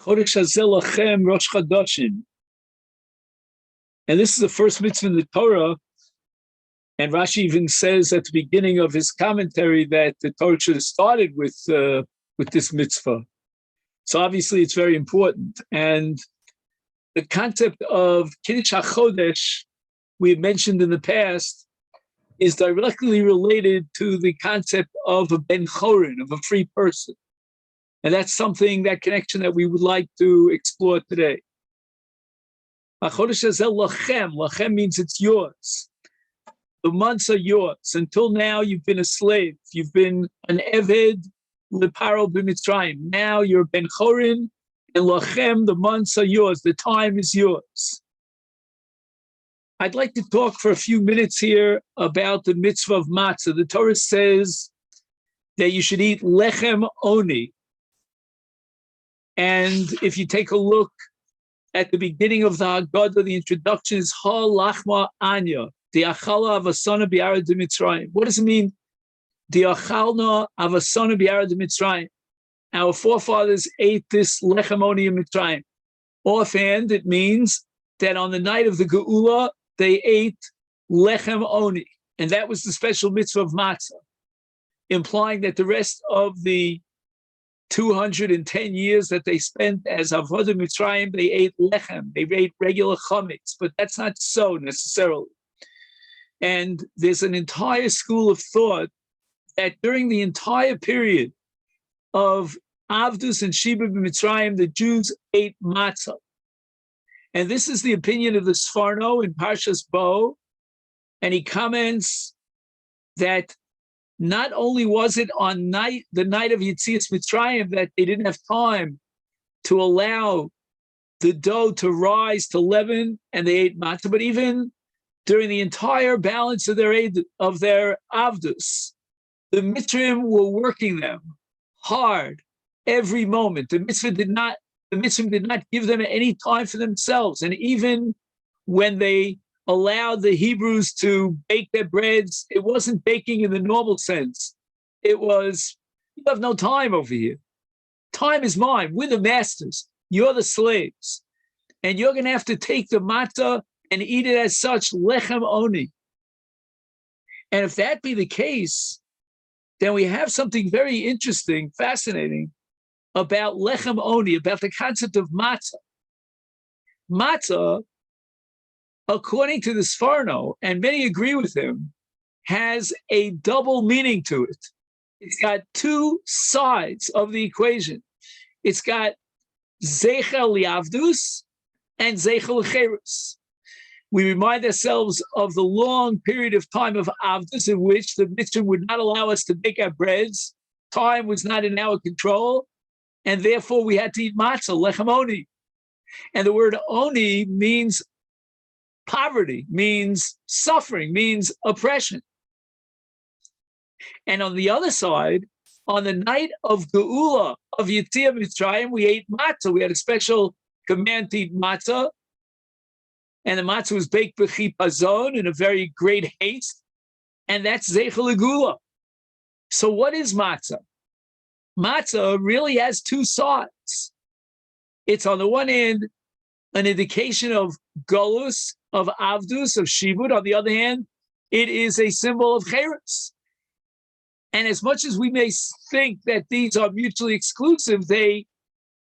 Chodesh hazeh lachem Rosh Chodeshim. And this is the first mitzvah in the Torah. And Rashi even says at the beginning of his commentary that the Torah should have started with this mitzvah. So obviously it's very important. And the concept of Kiddush HaChodesh, we have mentioned in the past, is directly related to the concept of a ben chorin, of a free person. And that's something, that connection that we would like to explore today. HaChodesh hazeh lachem. Lachem means it's yours. The months are yours. Until now, you've been a slave. You've been an eved leparo b'mitzrayim. Now you're ben chorin, and lachem, the months are yours. The time is yours. I'd like to talk for a few minutes here about the mitzvah of matzah. The Torah says that you should eat lechem oni. And if you take a look at the beginning of the Haggadah, the introduction is Halacha Anya, the achala avasana bi'ara de Mitzrayim. What does it mean? The achalna avasana bi'ara de Mitzrayim. Our forefathers ate this lechem oni in Mitzrayim. Offhand, it means that on the night of the Geula, they ate lechem oni. And that was the special mitzvah of matzah, implying that the rest of the 210 years that they spent as Avodah Mitzrayim, they ate lechem, they ate regular chametz, but that's not so necessarily. And there's an entire school of thought that during the entire period of Avdus and Sheba b'Mitzrayim, the Jews ate matzah. And this is the opinion of the Sforno in Parshas Bo, and he comments that not only was it on the night of Yetzias Mitzrayim that they didn't have time to allow the dough to rise to leaven and they ate matzah, but even during the entire balance of their avdus, the Mitzrim were working them hard every moment. The Mitzrim did not give them any time for themselves, and even when they allowed the Hebrews to bake their breads, it wasn't baking in the normal sense. It was, you have no time over here. Time is mine. We're the masters. You're the slaves. And you're going to have to take the matzah and eat it as such, lechem oni. And if that be the case, then we have something very interesting, fascinating about lechem oni, about the concept of matzah. Matzah, according to the Sforno, and many agree with him, has a double meaning to it. It's got two sides of the equation. It's got zeichel liavdus and zeichel licherus. We remind ourselves of the long period of time of avdus in which the Mitzvah would not allow us to bake our breads. Time was not in our control, and therefore we had to eat matzah, lechem oni. And the word oni means poverty, means suffering, means oppression. And on the other side, on the night of Geula, of Yetzias Mitzrayim, we ate matzah. We had a special command to eat matzah. And the matzah was baked b'chipazon in a very great haste. And that's zeichel legula. So what is matzah? Matzah really has two sides. It's on the one hand, an indication of golus, of avdus, of shibud. On the other hand, it is a symbol of cherus. And as much as we may think that these are mutually exclusive, they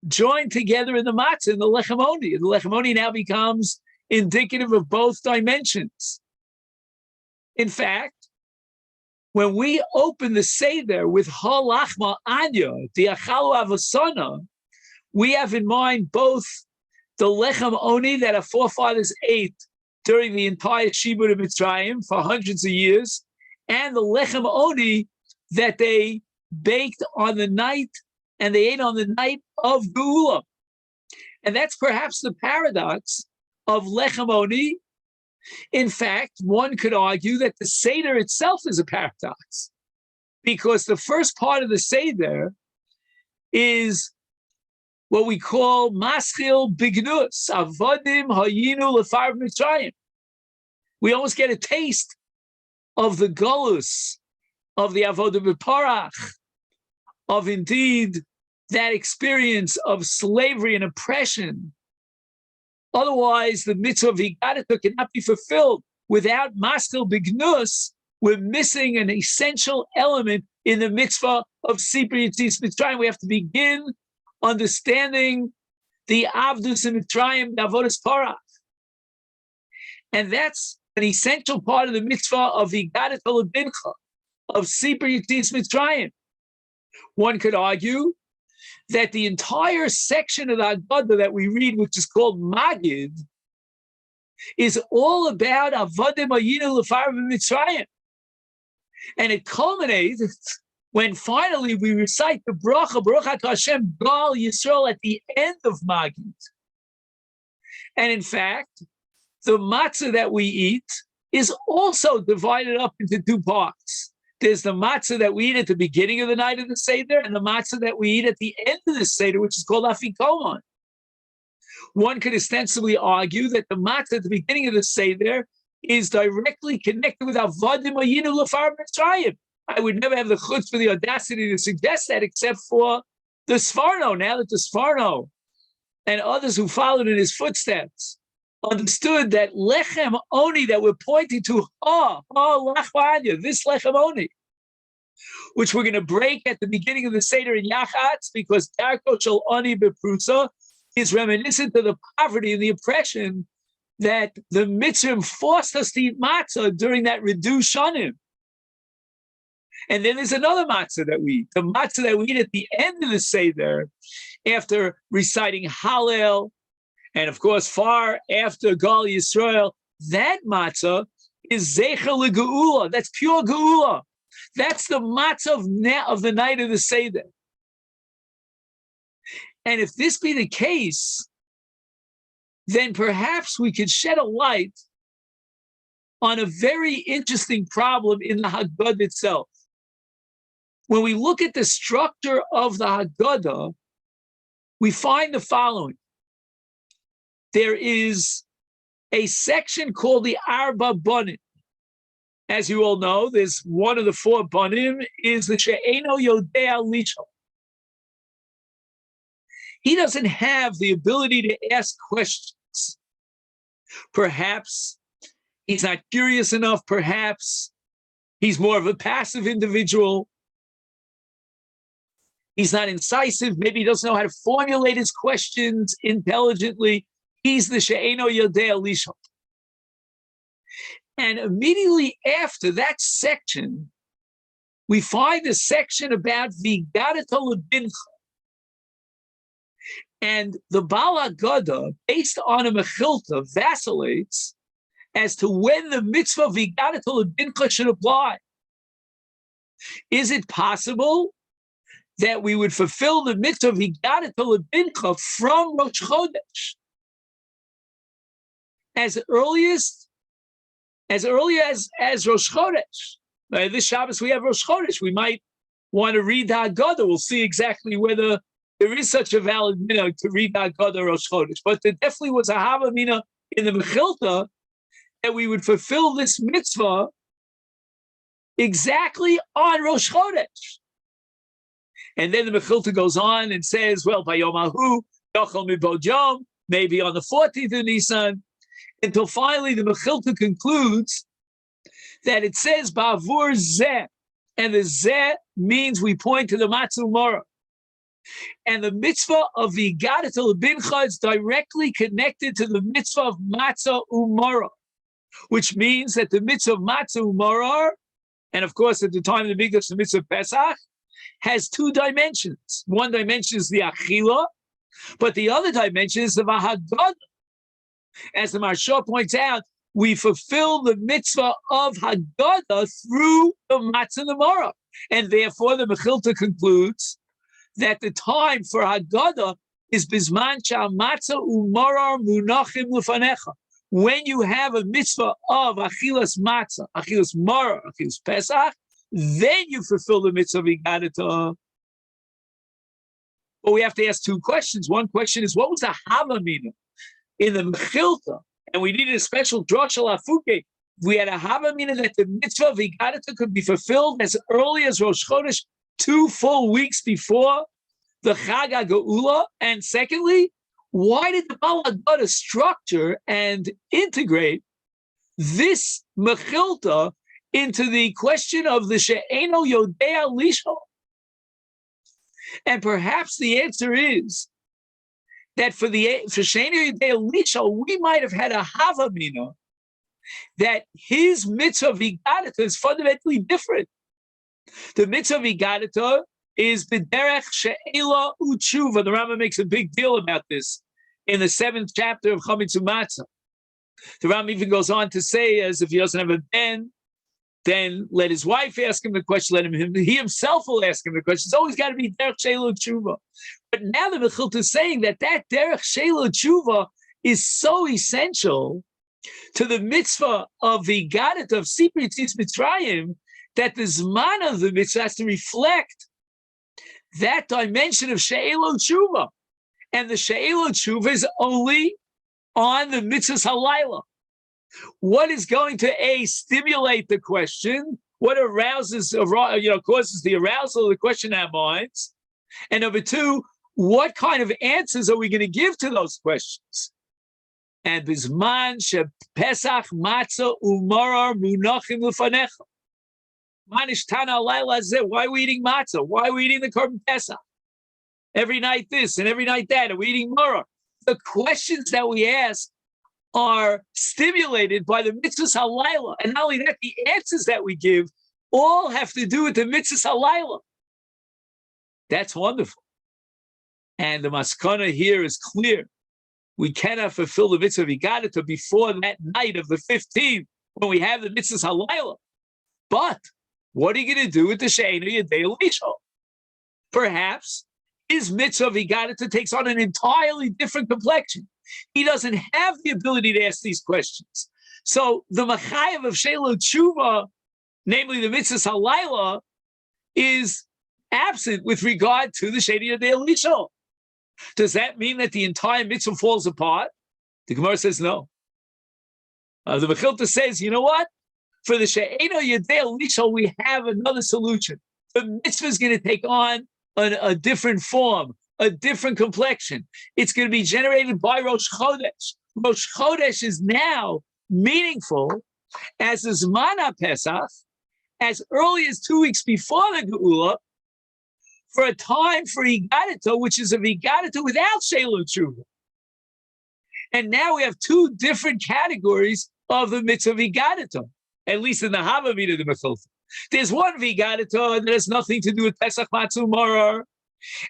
join together in the matzah, in the lechem oni. And the lechem oni now becomes indicative of both dimensions. In fact, when we open the Seder with Halacha Anya, the achalu avasana, we have in mind both the lechem oni that our forefathers ate during the entire Shibud of Mitzrayim for hundreds of years, and the lechem oni that they baked on the night, and they ate on the night of Geula. And that's perhaps the paradox of lechem oni. In fact, one could argue that the Seder itself is a paradox, because the first part of the Seder is what we call maschil bignus, avodim hayinu lefar Mitzrayim. We almost get a taste of the golus, of the avodah b'parach, of indeed that experience of slavery and oppression. Otherwise, the mitzvah of Higadata cannot be fulfilled. Without maskil bignus, we're missing an essential element in the mitzvah of Sipur Yetzias Mitzrayim. We have to begin understanding the Avdus in Mitzrayim, the Avodas Parach. And that's an essential part of the mitzvah of Higadata Lebincha, of Sipur Yetzias Mitzrayim. One could argue that the entire section of the Haggadah that we read, which is called Magid, is all about Avodim Hayinu L'Farav Mitzrayim. And it culminates when finally we recite the bracha, Baruch Atah Hashem Gal Yisrael, at the end of Magid. And in fact, the matzah that we eat is also divided up into two parts. There's the matzah that we eat at the beginning of the night of the Seder, and the matzah that we eat at the end of the Seder, which is called Afikoman. One could ostensibly argue that the matzah at the beginning of the Seder is directly connected with Avodim Hayinu L'Farav Mitzrayim. I would never have the chutz for the audacity to suggest that, except for the Sforno. Now that the Sforno and others who followed in his footsteps understood that lechem oni that we're pointing to, this lechem oni, which we're going to break at the beginning of the Seder in Yachatz, because Darko Shel Oni Beprusa is reminiscent of the poverty and the oppression that the Mitzvah forced us to eat matzah during that Redu Shanim. And then there's another matzah that we eat, the matzah that we eat at the end of the Seder, after reciting Hallel, and of course, far after Gal Yisrael. That matzah is Zecher LeGeula. That's pure Geula. That's the matzah of the night of the Seder. And if this be the case, then perhaps we could shed a light on a very interesting problem in the Haggadah itself. When we look at the structure of the Haggadah, we find the following. There is a section called the Arba Banim. As you all know, there's one of the four Banim is the She'eno Yodea Lishol. He doesn't have the ability to ask questions. Perhaps he's not curious enough. Perhaps he's more of a passive individual. He's not incisive. Maybe he doesn't know how to formulate his questions intelligently. He's the She'eno Yodea Lishol. And immediately after that section, we find a section about Higadata Lebincha. And the Baal Haggadah, based on a Mechilta, vacillates as to when the mitzvah of Higadata Lebincha should apply. Is it possible that we would fulfill the mitzvah of Higadata Lebincha from Rosh Chodesh as early as Rosh Chodesh? This Shabbos we have Rosh Chodesh. We might want to read the Haggadah. We'll see exactly whether there is such a valid minhag to read the Haggadah Rosh Chodesh. But there definitely was a hava minhag in the Mechilta that we would fulfill this mitzvah exactly on Rosh Chodesh. And then the Mechilta goes on and says, well, by Yom Ahu, Yochel Mibod Yom, maybe on the 14th of Nissan, until finally the Mechilta concludes that it says Ba'avur Zeh, and the Zeh means we point to the Matzah Umara. And the mitzvah of the Higadata Lebincha is directly connected to the mitzvah of Matzah Umara, which means that the mitzvah of Matzah Umara, and of course at the time of the Mikdash, the mitzvah of Pesach, has two dimensions. One dimension is the Achila, but the other dimension is the Haggadah. As the Maharsha points out, we fulfill the mitzvah of Haggadah through the Matzah Umara. And therefore the Mechilta concludes that the time for Haggadah is Bizman Matzah Umara Munachim Lefanecha. When you have a mitzvah of Achilas Matzah, Achilas Mara, Achilas Pesach, then you fulfill the mitzvah of Higadata. But we have to ask two questions. One question is, what was the Havamina in the Mechilta? And we needed a special drasha lafuke. We had a Havamina that the mitzvah of Higadata could be fulfilled as early as Rosh Chodesh, 2 full weeks before the Chag HaGeula? And secondly, why did the Baal HaGoda structure and integrate this Mechilta into the question of the She'eno Yodea Lishol? And perhaps the answer is that for She'eno Yodea Lishol, we might have had a Havamina that his mitzvah vigadata is fundamentally different. The mitzvah vigadata is b'derech she'ela u'tshuva. The Rambam makes a big deal about this in the 7th chapter of Chametz Matzah. The Rambam even goes on to say, as if he doesn't have a ben, then let his wife ask him the question, let him he himself will ask him the question. It's always got to be derech she'ela u'tshuva. But now the Mechilta is saying that derech she'ela u'tshuva is so essential to the mitzvah of the Gadat of Sipri Tzitz Mitzrayim that the Zman of the mitzvah has to reflect that dimension of She'elo Tshuva. And the She'elo Tshuva is only on the mitzvahs halayla. What is going to stimulate the question? What arouses, causes the arousal of the question in our minds? And number two, what kind of answers are we going to give to those questions? And bizman she Pesach Matzah umarar munachim lefanecha. Manishtana alayla zeh. Why are we eating matzah? Why are we eating the korban Pesach? Every night this and every night that. Are we eating maror? The questions that we ask are stimulated by the mitzvahs halayla. And not only that, the answers that we give all have to do with the mitzvahs halayla. That's wonderful. And the maskana here is clear. We cannot fulfill the mitzvah vigadata before that night of the 15th when we have the mitzvahs halayla. But what are you going to do with the She'enu Yodea Lishol? Perhaps his mitzvah vigadata takes on an entirely different complexion. He doesn't have the ability to ask these questions. So the machayev of She'elo Tshuva, namely the mitzvahs halayla, is absent with regard to the She'enu Yodea Lishol. Does that mean that the entire mitzvah falls apart? The Gemara says no. The Mechilta says, you know what? For the She'eno Yodea Lishol, we have another solution. The mitzvah is going to take on a different form, a different complexion. It's going to be generated by Rosh Chodesh. Rosh Chodesh is now meaningful as the Zman Pesach, as early as 2 weeks before the Geula, for a time for Higadata, which is a Higadata without She'elo Tshuva. And now we have two different categories of the mitzvah Higadata, at least in the Havamina of the Mechilta. There's one Higadata that has nothing to do with Pesach Matzah Maror,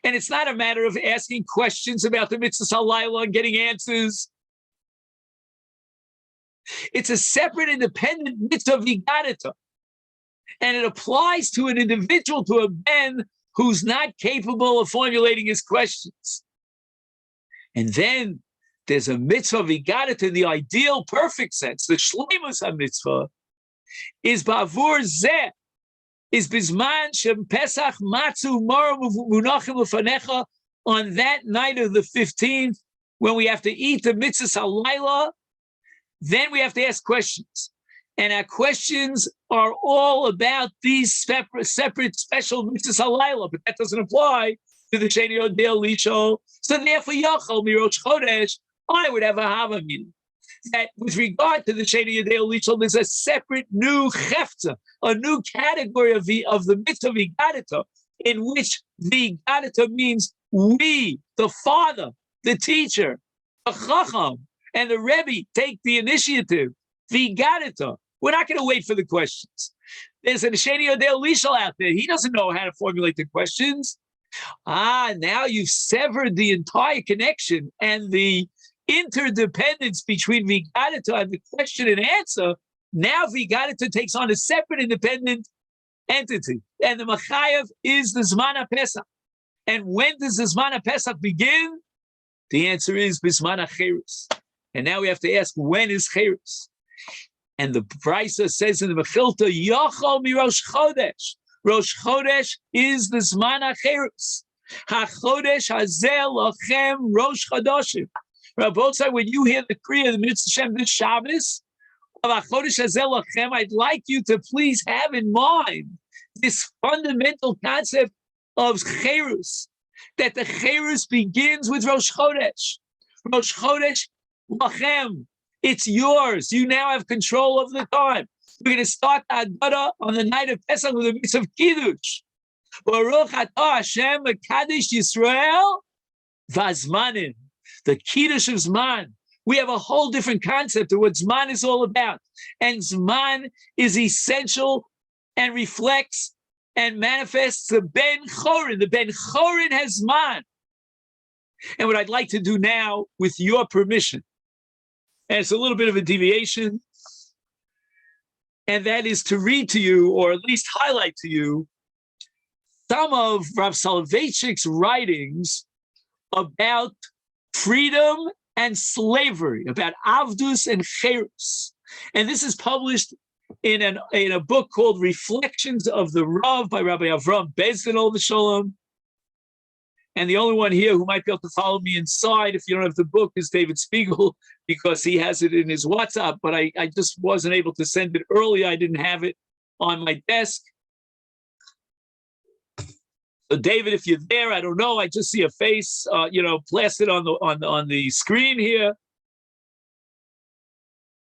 and it's not a matter of asking questions about the mitzvahs halayla and getting answers. It's a separate, independent mitzvah Higadata, and it applies to an individual, to a ben who's not capable of formulating his questions. And then there's a mitzvah vigadata in the ideal, perfect sense. The shleimus ha-mitzvah is ba'avur zeh, is bizman shem pesach matzu maror munachim lefanecha, on that night of the 15th, when we have to eat the mitzvahs halayla, then we have to ask questions. And our questions are all about these separate special mitzvahs halayla, but that doesn't apply to the She'enu Yodea Lishol. So therefore, Yachol Mirosh Chodesh, I would have a Havamina that with regard to the She'enu Yodea Lishol, there's a separate new chefta, a new category of the mitzvah vigadata, in which the vigadata means we, the father, the teacher, the chacham, and the rebbe take the initiative. Vigadata. We're not going to wait for the questions. There's a She'enu Yodea Lishol out there. He doesn't know how to formulate the questions. Now you've severed the entire connection and the interdependence between Vigadata and the question and answer. Now Vigadata takes on a separate, independent entity. And the Machayev is the Zman Pesach. And when does the Zman Pesach begin? The answer is Bisman HaCherus. And now we have to ask, when is Cherus? And the Brisa says in the Mechilta, Yachol mi Rosh Chodesh. Rosh Chodesh is the Zman HaCherus. HaChodesh hazeh lachem Rosh Chodoshim. Rabbosai, when you hear the Kriya of the Mitzvah Shem this Shabbos, of HaChodesh hazeh lachem, I'd like you to please have in mind this fundamental concept of Cherus. that the Cherus begins with Rosh Chodesh. Rosh Chodesh, lachem. It's yours. You now have control of the time. We're going to start the Haggadah on the night of Pesach with a mitzvah of Kiddush. Baruch atah Hashem mekadesh Yisrael vazmanim. The Kiddush of Zman. We have a whole different concept of what Zman is all about. And Zman is essential and reflects and manifests the Ben Chorin. The Ben Chorin has Zman. And what I'd like to do now, with your permission, and it's a little bit of a deviation, and that is to read to you, or at least highlight to you, some of Rav Soloveitchik's writings about freedom and slavery, about Avdus and Cherus. And this is published in a book called Reflections of the Rav by Rabbi Avram Bezdin Olav Shalom. And the only one here who might be able to follow me inside, if you don't have the book, is David Spiegel, because he has it in his WhatsApp, but I just wasn't able to send it earlier. I didn't have it on my desk. So David, if you're there, I don't know. I just see a face, plastered on the screen here.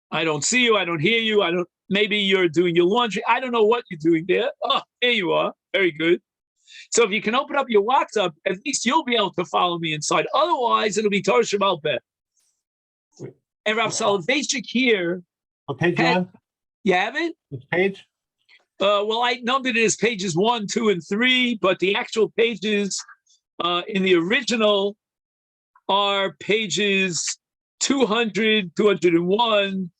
I don't see you. I don't hear you. Maybe you're doing your laundry. I don't know what you're doing there. Oh, there you are. Very good. So if you can open up your WhatsApp, at least you'll be able to follow me inside. Otherwise, it'll be Torah Shemal Peh. And Rav Soloveitchik here. What page you on? You have it? Which page? Well, I numbered it as pages 1, 2, and 3, but the actual pages in the original are pages 200, 201,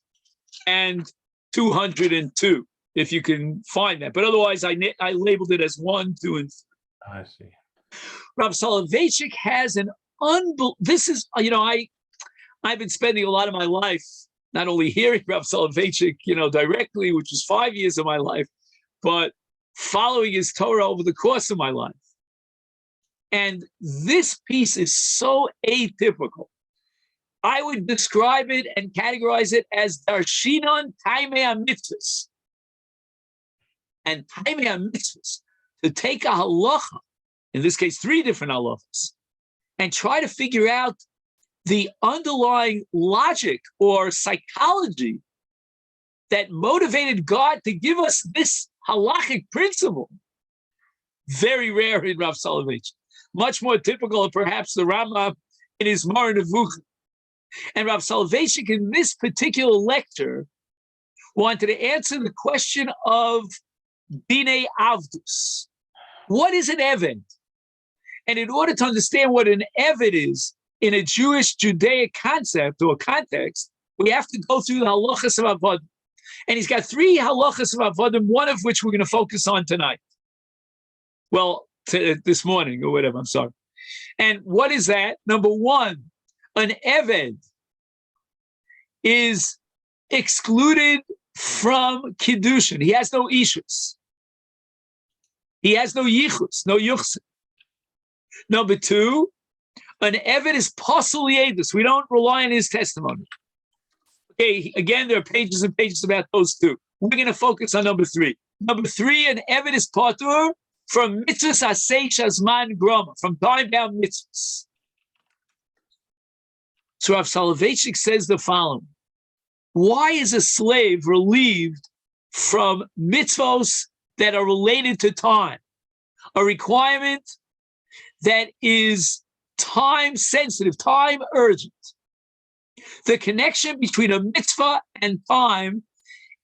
and 202, if you can find that. But otherwise, I labeled it as 1, 2, and 3. I see. Rav Soloveitchik has an this is, I've been spending a lot of my life not only hearing Rav Soloveitchik, directly, which is 5 years of my life, but following his Torah over the course of my life. And this piece is so atypical. I would describe it and categorize it as Darshinon Taimei HaMitzvahs. And Taimei HaMitzvahs, to take a halacha, in this case 3 different halachas, and try to figure out the underlying logic or psychology that motivated God to give us this halachic principle. Very rare in Rav Soloveitchik. Much more typical of perhaps the Rambam in his Moreh Nevuchim. And Rav Soloveitchik in this particular lecture wanted to answer the question of Dinei Avdus. What is an Eved? And in order to understand what an Eved is in a Jewish Judaic concept or context, we have to go through the halachas of Avodim. And he's got 3 halachas of Avodim, one of which we're going to focus on tonight. Well, this morning or whatever, I'm sorry. And what is that? Number 1, an Eved is excluded from Kiddushin. He has no Ishus. He has no Yichus, no Yuchsin. Number 2, an Eved is Posel Yedus. We don't rely on his testimony. Okay, again, there are pages and pages about those 2. We're going to focus on number 3. Number 3, an Eved is Patur from Mitzvahs Aseh Shazman Groma, from time-bound mitzvahs. So Rav Soloveitchik says the following. Why is a slave relieved from mitzvos that are related to time? A requirement that is time sensitive, time urgent. The connection between a mitzvah and time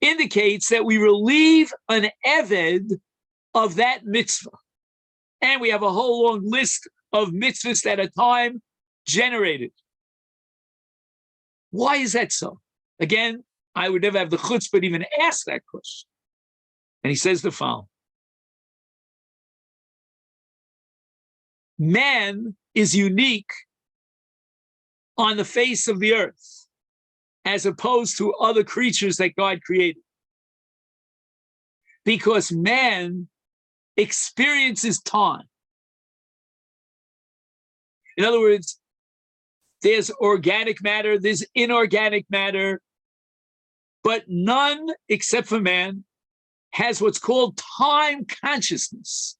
indicates that we relieve an Eved of that mitzvah. And we have a whole long list of mitzvahs that are time generated. Why is that so? Again, I would never have the chutzpah to even ask that question. And he says the following. Man is unique on the face of the earth, as opposed to other creatures that God created. Because man experiences time. In other words, there's organic matter, there's inorganic matter, but none except for man has what's called time consciousness,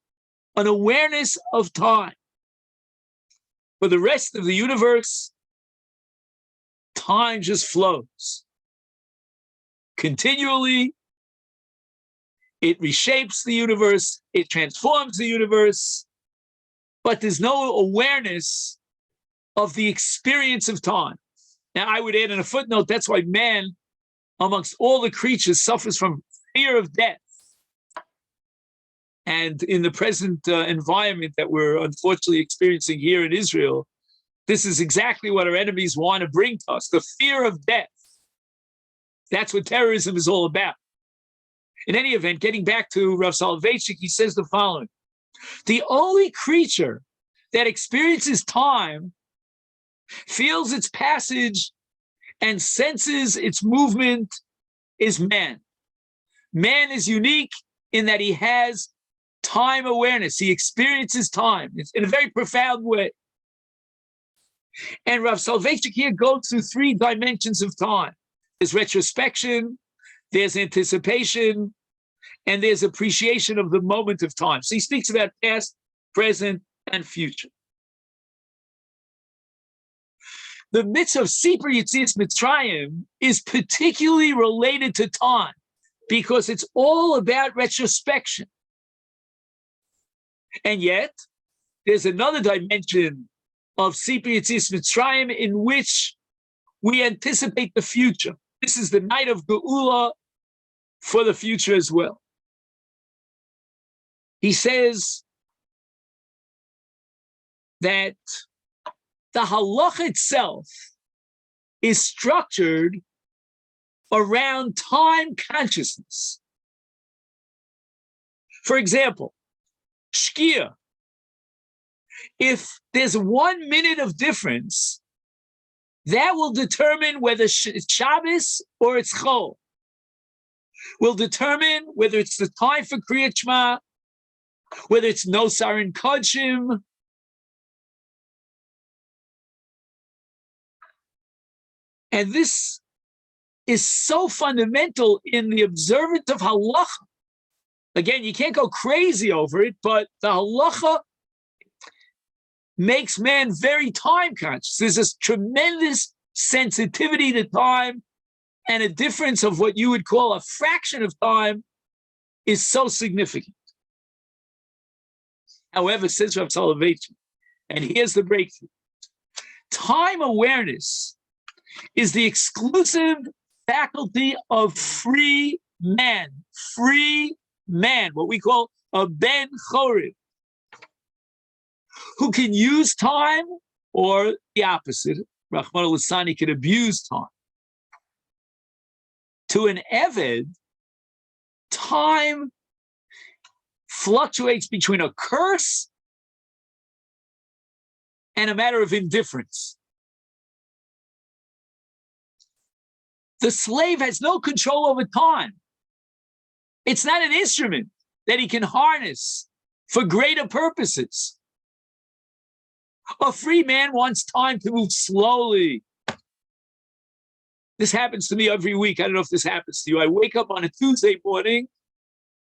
an awareness of time. For the rest of the universe, time just flows. Continually, it reshapes the universe, it transforms the universe, but there's no awareness of the experience of time. Now, I would add in a footnote, that's why man, amongst all the creatures, suffers from fear of death. And in the present environment that we're unfortunately experiencing here in Israel, this is exactly what our enemies want to bring to us, the fear of death. That's what terrorism is all about. In any event, getting back to Rav Soloveitchik, he says the following: the only creature that experiences time, feels its passage, and senses its movement is man. Man is unique in that he has time awareness. He experiences time in a very profound way. And Rav Soloveitchik here goes through three dimensions of time. There's retrospection, there's anticipation, and there's appreciation of the moment of time. So he speaks about past, present, and future. The mitzvah of Sipur Yetzias Mitzrayim is particularly related to time because it's all about retrospection. And yet, there's another dimension of Sipur Yetzias Mitzrayim in which we anticipate the future. This is the night of Geula for the future as well. He says that the halacha itself is structured around time consciousness. For example, Shkia. If there's 1 minute of difference, that will determine whether it's Shabbos or it's Chol. Will determine whether it's the time for Kriyat Shema, whether it's Nosar and Kodshim. And this is so fundamental in the observance of halacha. Again, you can't go crazy over it, but the halacha makes man very time conscious. There's this tremendous sensitivity to time, and a difference of what you would call a fraction of time is so significant. However, says Rav Soloveitchik, and here's the breakthrough: time awareness is the exclusive faculty of free man, what we call a ben chorev, who can use time, or the opposite, Rahman al-Lissani, can abuse time. To an Eved, time fluctuates between a curse and a matter of indifference. The slave has no control over time. It's not an instrument that he can harness for greater purposes. A free man wants time to move slowly. This happens to me every week. I don't know if this happens to you. I wake up on a Tuesday morning,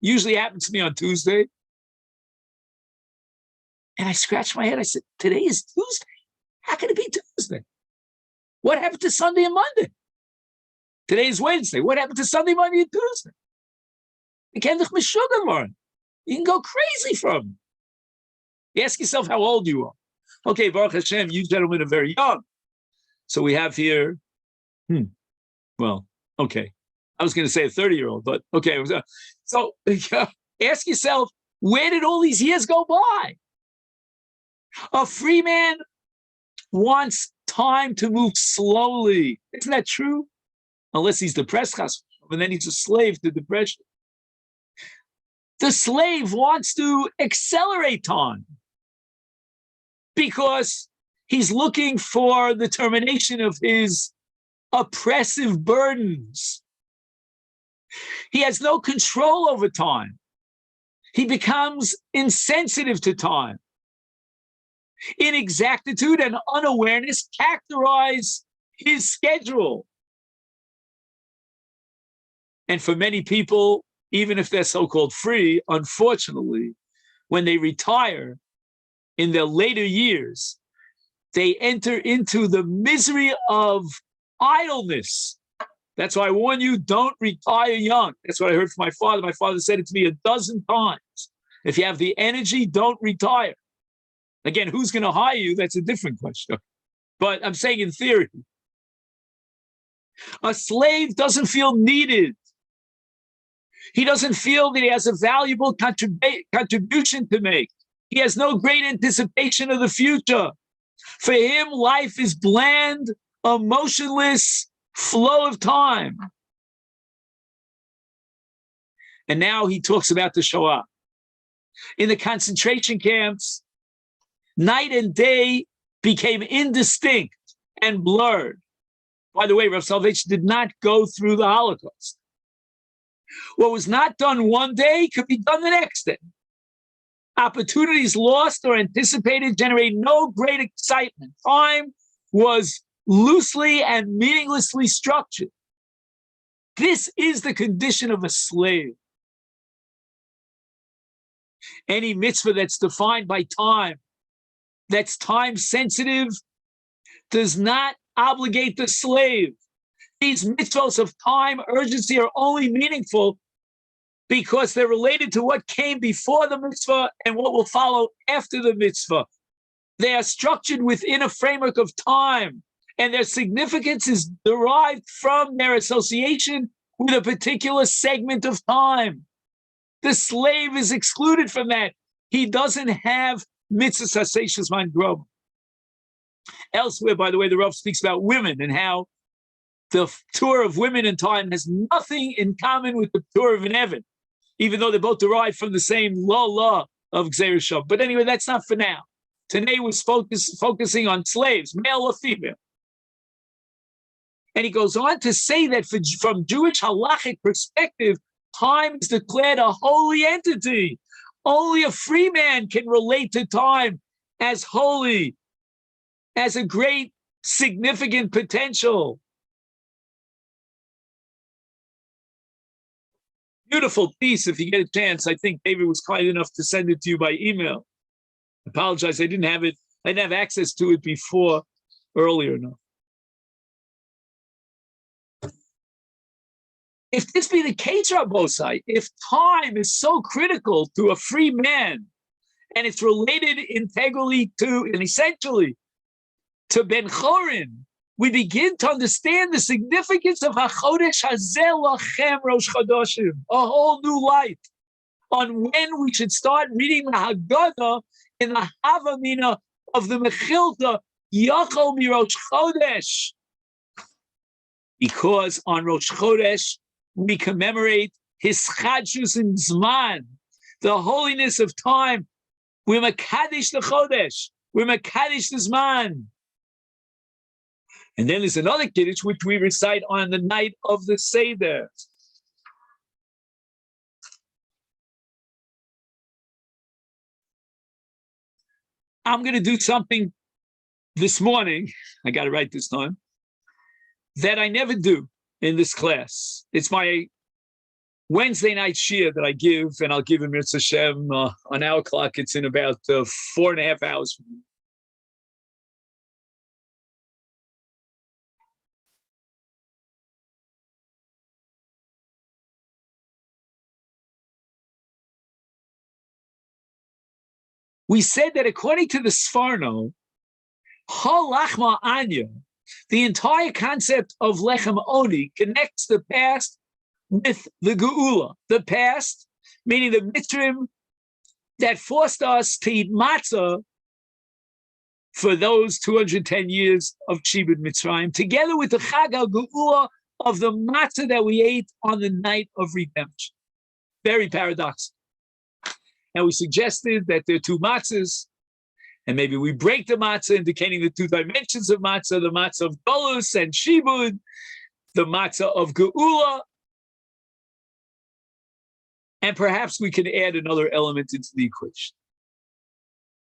usually happens to me on Tuesday, and I scratch my head. I said, today is Tuesday. How can it be Tuesday? What happened to Sunday and Monday? Today is Wednesday. What happened to Sunday, Monday, and Tuesday? You can go crazy from it. You ask yourself how old you are. Okay, Baruch Hashem, you gentlemen are very young. So we have here, well, okay. I was going to say a 30-year-old, but okay. So ask yourself, where did all these years go by? A free man wants time to move slowly. Isn't that true? Unless he's depressed, and then he's a slave to depression. The slave wants to accelerate time because he's looking for the termination of his oppressive burdens. He has no control over time. He becomes insensitive to time. Inexactitude and unawareness characterize his schedule. And for many people, even if they're so-called free, unfortunately, when they retire in their later years, they enter into the misery of idleness. That's why I warn you, don't retire young. That's what I heard from my father. My father said it to me 12 times. If you have the energy, don't retire. Again, who's going to hire you? That's a different question. But I'm saying in theory, a slave doesn't feel needed. He doesn't feel that he has a valuable contribution to make. He has no great anticipation of the future. For him, life is bland, emotionless flow of time. And now he talks about the Shoah. In the concentration camps, night and day became indistinct and blurred. By the way, Rav Soloveitchik did not go through the Holocaust. What was not done one day could be done the next day. Opportunities lost or anticipated generate no great excitement. Time was loosely and meaninglessly structured. This is the condition of a slave. Any mitzvah that's defined by time, that's time sensitive, does not obligate the slave. These mitzvahs of time, urgency are only meaningful because they're related to what came before the mitzvah and what will follow after the mitzvah. They are structured within a framework of time, and their significance is derived from their association with a particular segment of time. The slave is excluded from that. He doesn't have mitzvah saseshes man grom. Elsewhere, by the way, the Rav speaks about women and how the Torah of women in time has nothing in common with the Torah of an Evan, even though they both derive from the same law of Gzeir Shom. But anyway, that's not for now. Today was focusing on slaves, male or female. And he goes on to say that from Jewish halachic perspective, time is declared a holy entity. Only a free man can relate to time as holy, as a great, significant potential. Beautiful piece, if you get a chance. I think David was kind enough to send it to you by email. I apologize, I didn't have it. I didn't have access to it before, earlier enough. If this be the case, Rabbosai, if time is so critical to a free man, and it's related integrally to, and essentially, to Ben Chorin, we begin to understand the significance of HaChodesh Hazeh Lachem Rosh Chodoshim, a whole new light on when we should start reading the Haggadah in the Havamina of the Mechilta, Yachol Mirosh Chodesh. Because on Rosh Chodesh, we commemorate his Chadshus in Zman, the holiness of time. We're Mekadesh the Chodesh. We're Mekadesh the Zman. And then there's another Kiddush which we recite on the night of the Seder. I'm going to do something this morning, I got it right this time, that I never do in this class. It's my Wednesday night shiur that I give, and I'll give him Mitzvah Hashem on our clock. It's in about 4.5 hours. We said that according to the Sforno, Halacha Anya, the entire concept of Lechem Oni connects the past with the Geula. The past, meaning the Mitzrim that forced us to eat Matzah for those 210 years of Shibud Mitzrayim, together with the Chag HaGeula of the Matzah that we ate on the night of redemption. Very paradoxical. And we suggested that there are two matzahs, and maybe we break the matzah, indicating the two dimensions of matzah, the matzah of Golus and Shibud, the matzah of Geula, and perhaps we can add another element into the equation.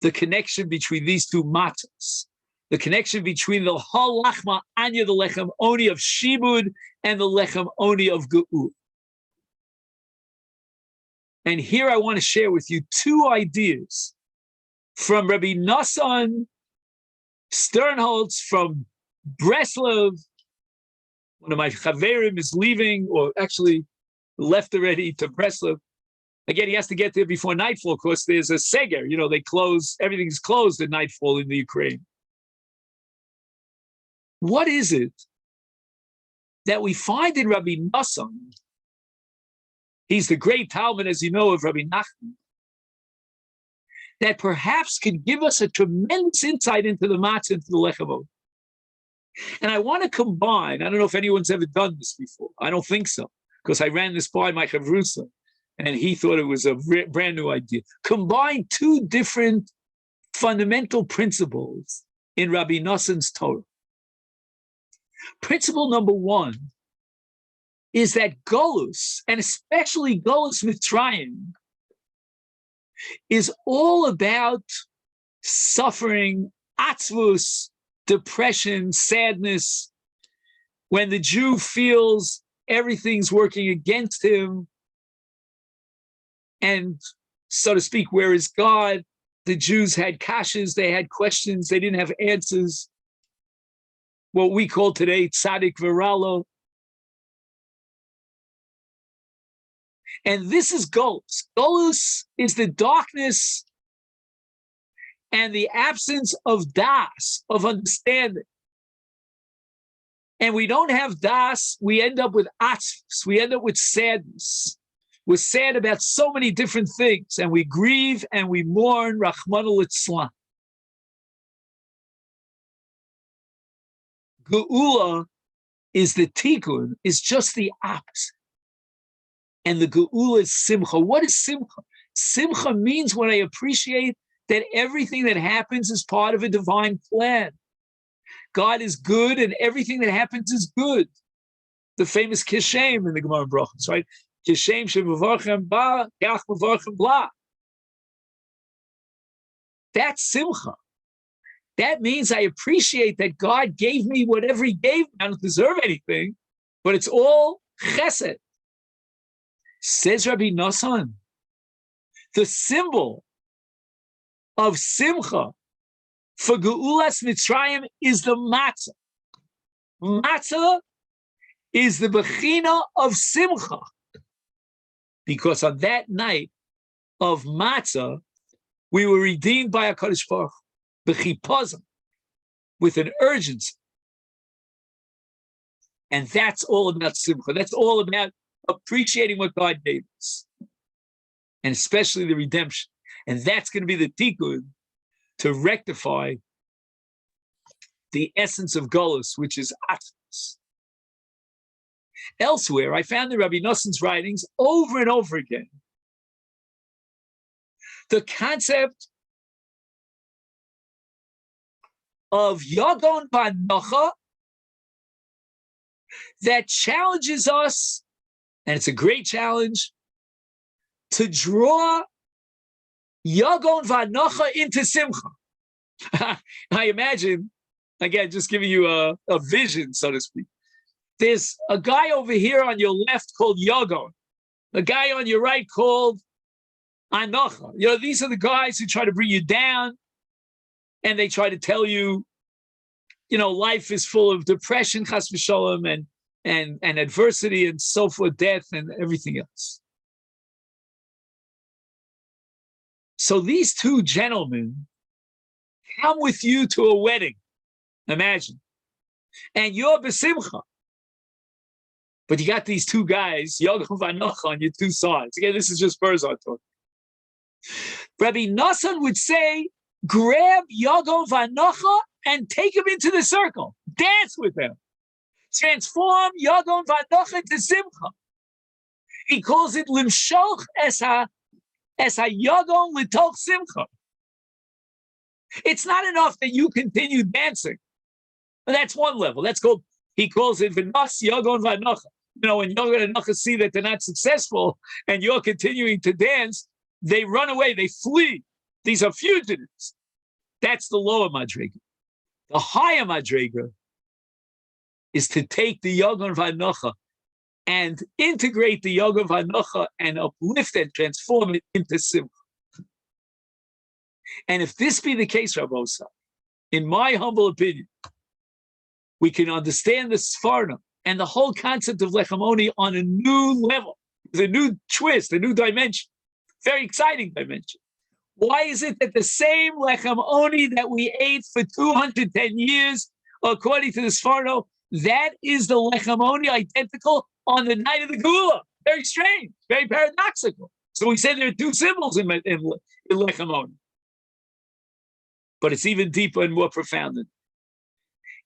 The connection between these two matzahs, the connection between the Halacha Anya, the Lechem Oni of Shibud, and the Lechem Oni of Geula. And here I want to share with you two ideas from Rabbi Nissan Sternholtz from Breslov. One of my chaverim is leaving, or actually left already to Breslov. Again, he has to get there before nightfall because there's a seger. They close, everything's closed at nightfall in the Ukraine. What is it that we find in Rabbi Nissan? He's the great Talmud, as you know, of Rabbi Nachman, that perhaps could give us a tremendous insight into the matzah, into the lechem. And I want to combine, I don't know if anyone's ever done this before. I don't think so, because I ran this by my chavrusa, and he thought it was a brand new idea. Combine two different fundamental principles in Rabbi Nissan's Torah. Principle number one is that Golus, and especially Golus Mitzrayim, is all about suffering, atzvus, depression, sadness, when the Jew feels everything's working against him, and, so to speak, where is God? The Jews had kashas, they had questions, they didn't have answers. What we call today tzaddik v'ralo. And this is Golus. Golus is the darkness and the absence of das, of understanding. And we don't have das, we end up with atzvus, we end up with sadness. We're sad about so many different things, and we grieve and we mourn, Rachmana litzlan. Geula is the tikkun, is just the opposite. And the geula is simcha. What is simcha? Simcha means when I appreciate that everything that happens is part of a divine plan. God is good, and everything that happens is good. The famous kishem in the Gemara Brachos, right? Kishem shemevarchem ba, kach mevarchem bla. That's simcha. That means I appreciate that God gave me whatever he gave me. I don't deserve anything, but it's all chesed. Says Rabbi Nissan, the symbol of simcha for Geulas Mitzrayim is the matzah. Matzah is the bechina of simcha, because on that night of matzah, we were redeemed by HaKadosh Baruch Hu, b'chipazim, with an urgency. And that's all about simcha. That's all about appreciating what God gave us, and especially the redemption. And that's going to be the tikkun to rectify the essence of Golus, which is atzvus. Elsewhere, I found in Rabbi Nissan's writings over and over again the concept of Yagon Vanocha that challenges us, and it's a great challenge, to draw Yagon Vanocha into Simcha. I imagine, again, just giving you a vision, so to speak. There's a guy over here on your left called Yagon, a guy on your right called Anocha. These are the guys who try to bring you down, and they try to tell you, life is full of depression, chas v'sholom, and adversity, and so forth, death, and everything else. So these two gentlemen come with you to a wedding, imagine, and you're besimcha, but you got these two guys, Yagon Vanocha, on your two sides. Again, this is just Berzah talk. Rabbi Nissan would say, grab Yagon Vanocha and take him into the circle. Dance with them. Transform Yagon Vanocha into Simcha. He calls it Limshoch es ha-Yagon Litoch Simcha. It's not enough that you continue dancing. But that's one level. He calls it V'nas Yagon Vanocha. When Yagon and Vanocha see that they're not successful and you're continuing to dance, they run away, they flee. These are fugitives. That's the lower madrega. The higher madrega is to take the Yagon Vanocha and integrate the Yagon Vanocha and uplift and transform it into Simcha. And if this be the case, Rabbi Osa, in my humble opinion, we can understand the Sfarna and the whole concept of Hegyonei on a new level, with a new twist, a new dimension, very exciting dimension. Why is it that the same Hegyonei that we ate for 210 years, according to the Sfarno, that is the Hegyonei identical on the night of the Geula? Very strange, very paradoxical. So we said there are two symbols in Hegyonei. But it's even deeper and more profound than that.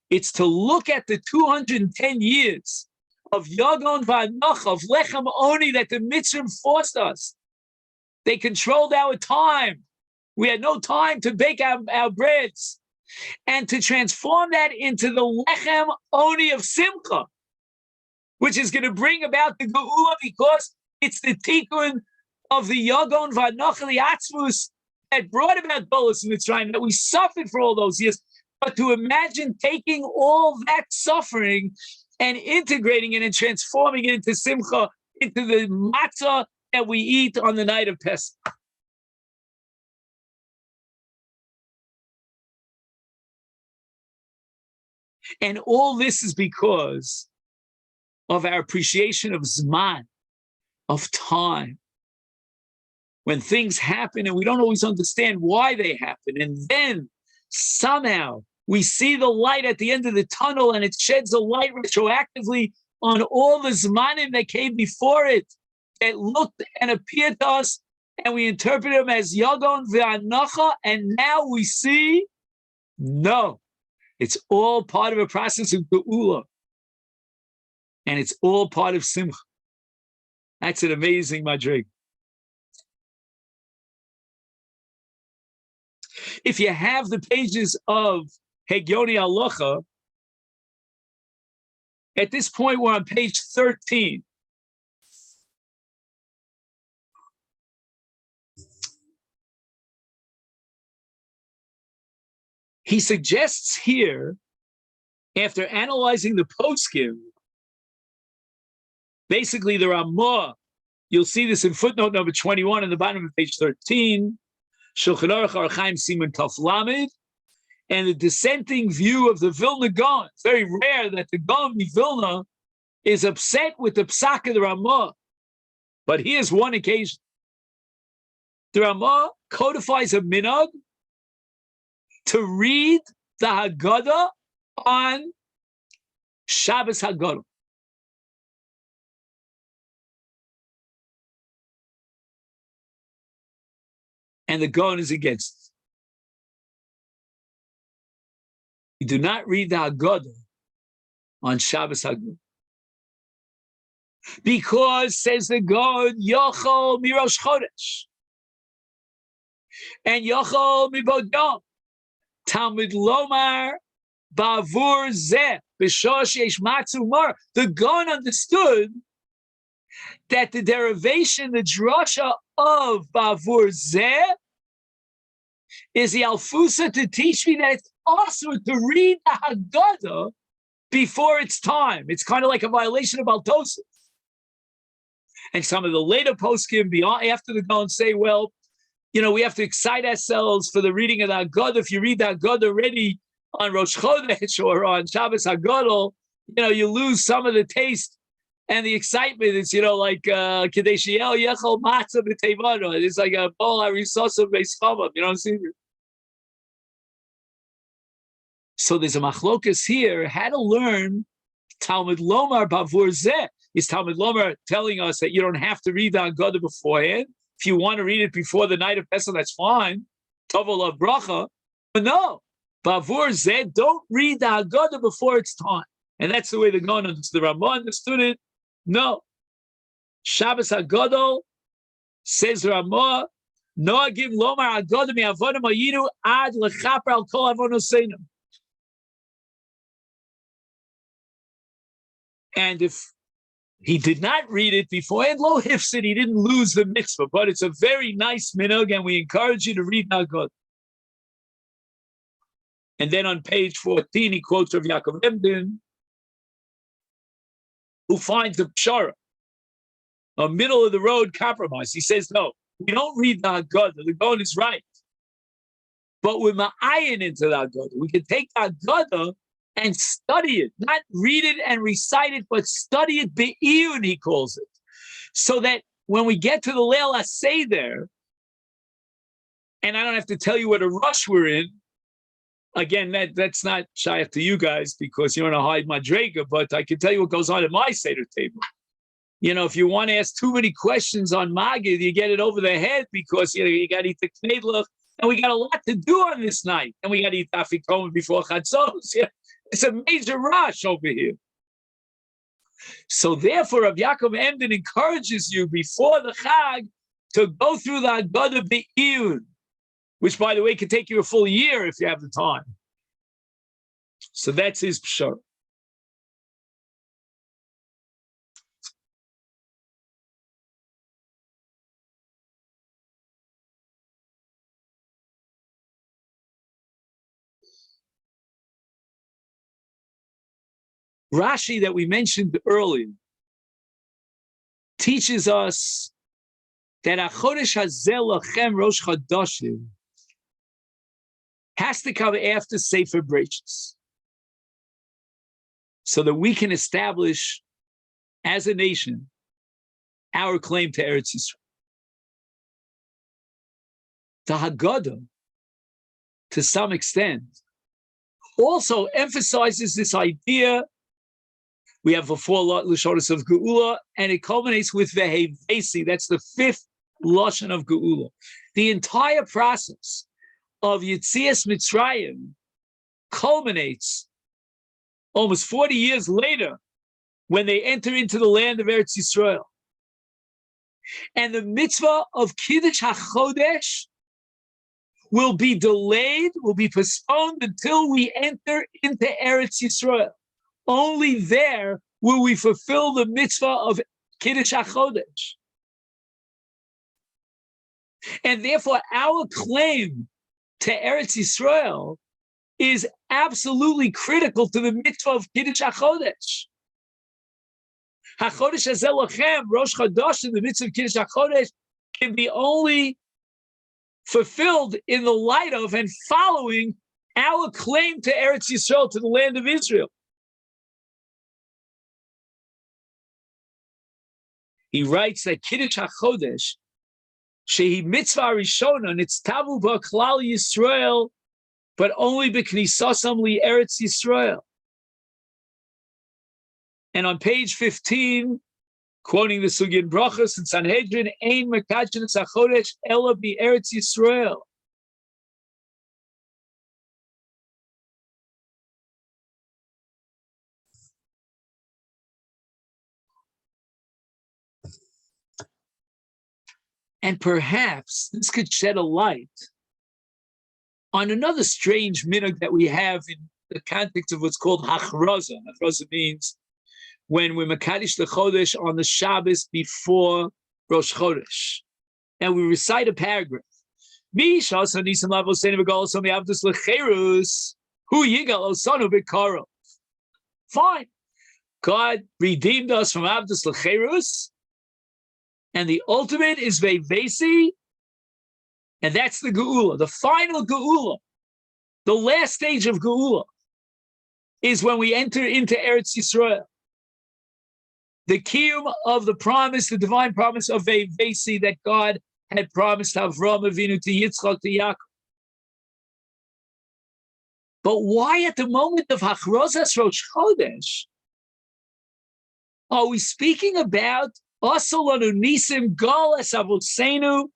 It's to look at the 210 years of Yagon V'Anocha, of Hegyonei that the Mitzvah forced us. They controlled our time. We had no time to bake our breads. And to transform that into the Hegyonei of Simcha, which is going to bring about the Geula because it's the tikkun of the Yagon V'Anocha, the Atzvus, that brought about Golus Mitzrayim, that we suffered for all those years. But to imagine taking all that suffering and integrating it and transforming it into Simcha, into the Matzah that we eat on the night of Pesach. And all this is because of our appreciation of Zman, of time. When things happen and we don't always understand why they happen, and then somehow we see the light at the end of the tunnel and it sheds a light retroactively on all the Zmanim that came before it, that looked and appeared to us, and we interpret them as Yagon V'Anocha, and now we see, no, it's all part of a process of Geula, and it's all part of Simcha. That's an amazing madrig. If you have the pages of Hegyonei Halacha, at this point we're on page 13. He suggests here, after analyzing the poskim, basically the Ramah, you'll see this in footnote number 21 on the bottom of page 13, Shulchan Aruch Arachaim Siman Taf Lamed, and the dissenting view of the Vilna Gaon. It's very rare that the Gaon of Vilna is upset with the Psak of the Ramah. But here's one occasion. The Ramah codifies a minhag to read the Haggadah on Shabbos Haggadah. And the Gaon is against it. You do not read the Haggadah on Shabbos Haggadah. Because, says the Gaon, Yochol mi Rosh Chodesh. And Yochol mi Bod Yom. Talmud Lomar Bavur Zeh. B'shosh yesh matzu mar. The Gaon understood that the derivation, the drasha of Bavur Zeh, is the alfusa to teach me that it's also to read the Haggadah before its time. It's kind of like a violation of Baltosif. And some of the later poskim beyond after the Gaon say, well, you know, we have to excite ourselves for the reading of the Haggadah. If you read the Haggadah already on Rosh Chodesh or on Shabbos Haggadah, you know, you lose some of the taste and the excitement. It's, you know, like Kadesh Yel Yechol Matzah B'Tevano. It's like a Bol Harisosa B'Schamam. You know what I'm saying? So there's a machlokas here, how to learn Talmud Lomar Bavur Zeh. Is Talmud Lomar telling us that you don't have to read the Haggadah beforehand? If you want to read it before the night of Pesach, that's fine. Tovol of Bracha. But no, Bavur Zeh, don't read the Haggadah before it's time. And that's the way the Gaon understood. The Ramah understood it. No. Shabbos Haggadah, says Ramah, Noagim Lomar Haggadah mi avonim hayinu ad lechaper al kol avonoseinu. And if he did not read it beforehand, lo hifsid, he didn't lose the mitzvah, but it's a very nice minhag, and we encourage you to read Haggadah. And then on page 14, he quotes Rav Yaakov Emden, who finds a pshara, a middle-of-the-road compromise. He says, no, we don't read the Haggadah. The Gaon is right. but we're ma'ayin into the Haggadah. We can take the Haggadah and study it, not read it and recite it, but study it be'iyun, he calls it. So that when we get to the Leil HaSeder, and I don't have to tell you what a rush we're in, again, that's not shaykh to you guys because you want to hide madrega, but I can tell you what goes on at my Seder table. You know, if you want to ask too many questions on Magid, you get it over the head because you got to eat the knedlach, and we got a lot to do on this night, and we got to eat afikomen before chatzos. Yeah, it's a major rush over here. So therefore, Rav Yaakov Emden encourages you before the Chag to go through the Haggadah be'iyun, which, by the way, can take you a full year if you have the time. So that's his pshar. Rashi that we mentioned earlier teaches us that Chodesh Hazel Lachem Rosh Chodeshim has to come after Sefer Bereshis, so that we can establish as a nation our claim to Eretz Yisrael. The Haggadah, to some extent, also emphasizes this idea. We have the 4 Lashonos of Geula, and it culminates with Vehevesi. That's the 5th Lashon of Geula. The entire process of Yetzias Mitzrayim culminates almost 40 years later when they enter into the land of Eretz Yisrael. And the mitzvah of Kiddush HaChodesh will be delayed, will be postponed until we enter into Eretz Yisrael. Only there will we fulfill the mitzvah of Kiddush HaChodesh. And therefore, our claim to Eretz Yisrael is absolutely critical to the mitzvah of Kiddush HaChodesh. HaChodesh Hazel Lachem, Rosh Chodesh, the mitzvah of Kiddush HaChodesh can be only fulfilled in the light of and following our claim to Eretz Yisrael, to the land of Israel. He writes that Kiddush HaChodesh, shehi mitzvah rishona, and it's tavu b'klal Yisrael, but only b'knisasam li Eretz Yisrael. And on page 15, quoting the Sugin Brachos and Sanhedrin, ein mekadshin HaChodesh ela bi Eretz Yisrael. And perhaps this could shed a light on another strange minhag that we have in the context of what's called hachraza. Hachraza means when we mekadesh the Chodesh on the Shabbos before Rosh Chodesh, and we recite a paragraph. Fine. God redeemed us from Avdus Lecherus, and the ultimate is Vevesi, and that's the Geula, the final Geula. The last stage of Geula is when we enter into Eretz Yisrael. The kiyum of the promise, the divine promise of Vevesi that God had promised Avraham Avinu to Yitzchak to Yaakov. But why at the moment of Hachrozas Rosh Chodesh are we speaking about Asalanu Nisim Galas Avosenu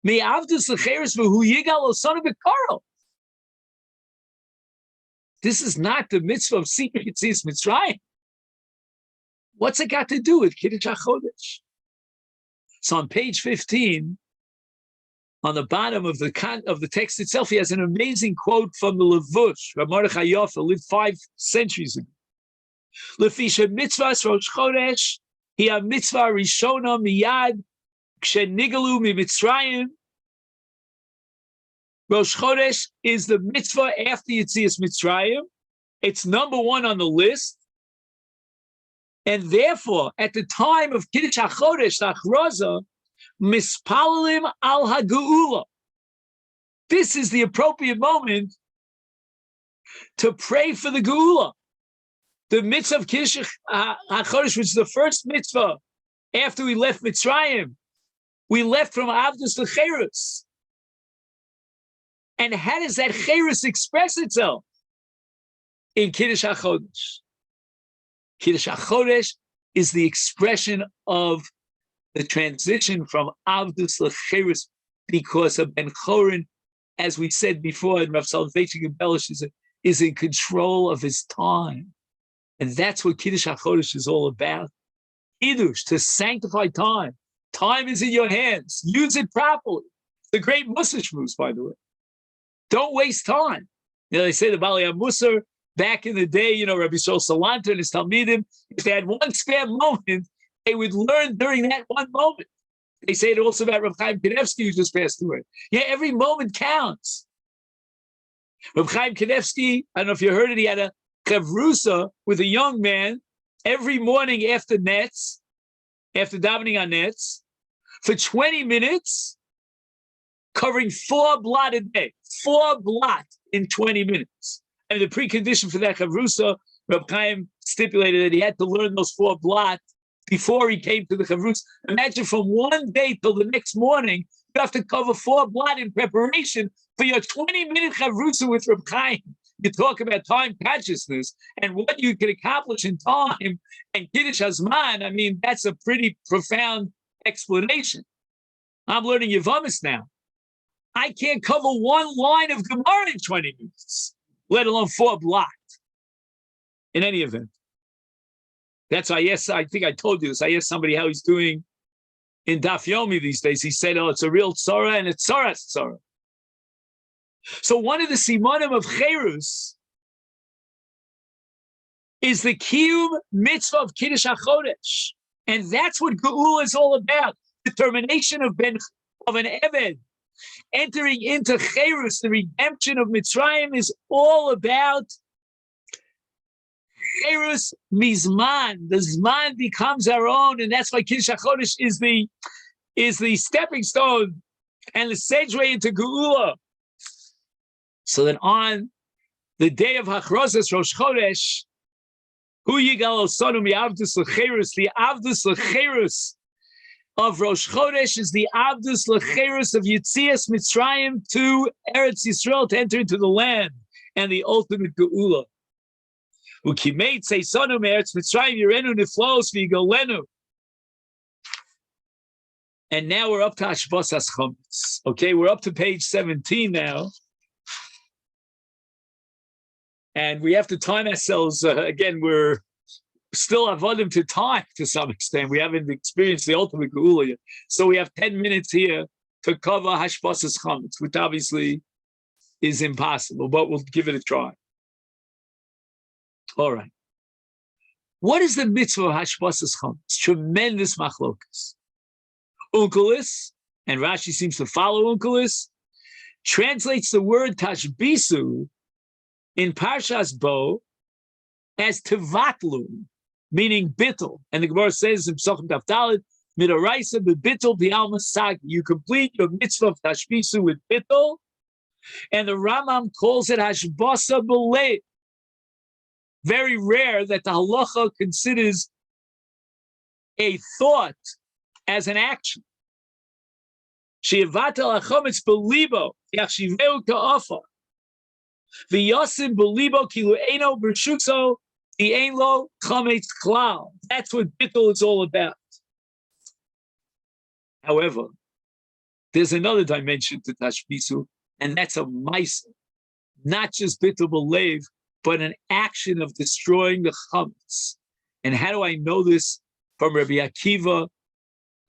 Me Avdus Lecheres V'Hu Yigal Osanu B'Karo? This is not the mitzvah of secret Yetzias Mitzrayim. What's it got to do with Kiddush HaChodesh? So on page 15, on the bottom of the text itself, he has an amazing quote from the Levush, Rav Mordechai Yofa, lived 5 centuries ago. Lefisha mitzvahs Rosh Chodesh, hiya mitzvah rishona miyad kshenigalu mitzrayim. Rosh Chodesh is the mitzvah after Yetzias Mitzrayim. It's number 1 on the list. And therefore, at the time of Kiddush HaChodesh, the Achraza, mispalalim al hageula. This is the appropriate moment to pray for the Geula. The mitzvah of Kiddush HaChodesh, which is the first mitzvah after we left Mitzrayim. We left from Avdus Lecherus. And how does that Cherus express itself? In Kiddush HaChodesh. Kiddush HaChodesh is the expression of the transition from Avdus Lecherus because of Ben Chorin, as we said before, and Rav Soloveitchik embellishes it, is in control of his time. And that's what Kiddush HaChodesh is all about. Kiddush, to sanctify time. Time is in your hands. Use it properly. It's a great Musar shmuz, by the way. Don't waste time. You know, they say the Bali Musar, back in the day, Rabbi Yisrael Salanter and his Talmidim, if they had one spare moment, they would learn during that one moment. They say it also about Rav Chaim Kanevsky, who just passed away. Yeah, every moment counts. Rav Chaim Kanevsky, I don't know if you heard it, he had a chavrusa with a young man every morning after nets, after davening on nets, for 20 minutes, covering 4 blot a day, 4 blot in 20 minutes. And the precondition for that chavrusa, Rav Chaim stipulated that he had to learn those 4 blot before he came to the chavrusa. Imagine from one day till the next morning, you have to cover 4 blot in preparation for your 20-minute chavrusa with Rav Chaim. You talk about time consciousness and what you can accomplish in time and Kiddush Hazman. I mean, that's a pretty profound explanation. I'm learning Yevamis now. I can't cover one line of Gemara in 20 minutes, let alone 4 blot. In any event. That's why, yes, I think I told you this. I asked somebody how he's doing in Daf Yomi these days. He said, oh, it's a real tzara and it's tzaras tzara. So one of the simanim of Cherus is the kiyum mitzvah of Kiddush HaChodesh. And that's what Geula is all about. Determination of an Eved. Entering into Cherus, the redemption of Mitzrayim, is all about Cherus Mizman. The Zman becomes our own, and that's why Kiddush HaChodesh is the stepping stone and the sedgeway into Geula. So that on the day of Hachrozas Rosh Chodesh, Hu Yigal Osanu mi'avdus lecherus, the avdus lecherus of Rosh Chodesh is the avdus lecherus of Yitzias Mitzrayim to Eretz Yisrael, to enter into the land and the ultimate Geula. Ukimeit seisanu me'eretz Mitzrayim yirenu niflos v'yigolenu. And now we're up to Hashbos HaChametz. Okay, we're up to page 17 now. And we have to time ourselves. Again, we're still avodim to time to some extent. We haven't experienced the ultimate Geula yet. So we have 10 minutes here to cover Hashbos HaChametz, which obviously is impossible, but we'll give it a try. All right. What is the mitzvah of Hashbos HaChametz? Tremendous machlokas. Unkelis, and Rashi seems to follow Unkelis, translates the word tashbisu in Parshas Bo as tevatlu, meaning bittul. And the Gemara says in Pesach Daf Daled, midaraisa b'bittul b'alma sag. You complete your mitzvah of tashbisu with bittul, and the Rambam calls it hashbasa b'lev. Very rare that the halacha considers a thought as an action. She'avatel hachometz b'libo yachshiveu ka'afa. V'yosim b'libo kilu eino b'shukso v'ein lo chametz klal. That's what bittul is all about. However, there's another dimension to tashbisu, and that's a ma'aseh. Not just bittul b'lev, but an action of destroying the chametz. And how do I know this? From Rabbi Akiva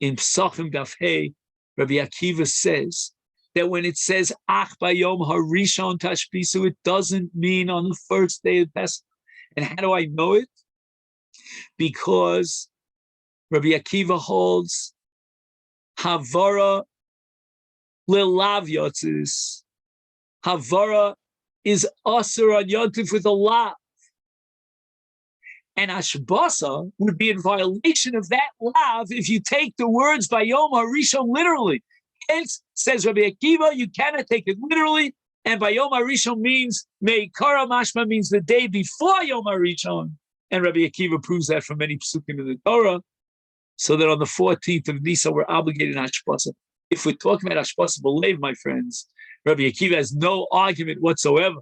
in Pesachim Daf Hey, Rabbi Akiva says that when it says Ach Bayom Harishon Tashbisu, it doesn't mean on the first day of Pesach. And how do I know it? Because Rabbi Akiva holds Havara Lilav Yotzis. Havara is Asur on Yontif with a lav. And Hashbasa would be in violation of that lav if you take the words Bayom Harishon literally. Hence, says Rabbi Akiva, you cannot take it literally. And by Yom HaRishon means, Meikara Mashma means the day before Yom HaRishon. And Rabbi Akiva proves that from many psukim in the Torah. So that on the 14th of Nissan, we're obligated in Hashpasa. If we're talking about Hashpasa B'Lev, my friends, Rabbi Akiva has no argument whatsoever,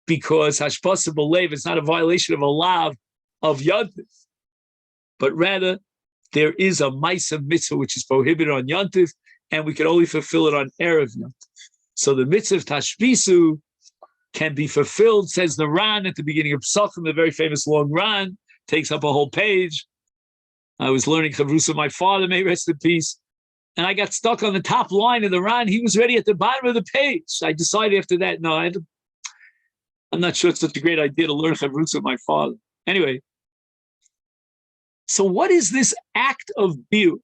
because Hashpasa B'Lev is not a violation of a law of Yontif, but rather there is a Maisa mitzvah which is prohibited on Yontif, and we can only fulfill it on Erev Yontif. So the mitzvah of Tashbisu can be fulfilled, says the Ran at the beginning of Pesachim, the very famous long Ran, takes up a whole page. I was learning Chavrus of my father, may rest in peace, and I got stuck on the top line of the Ran. He was ready at the bottom of the page. I decided after that, no, I'm not sure it's such a great idea to learn Chavrus of my father. Anyway, so what is this act of biur?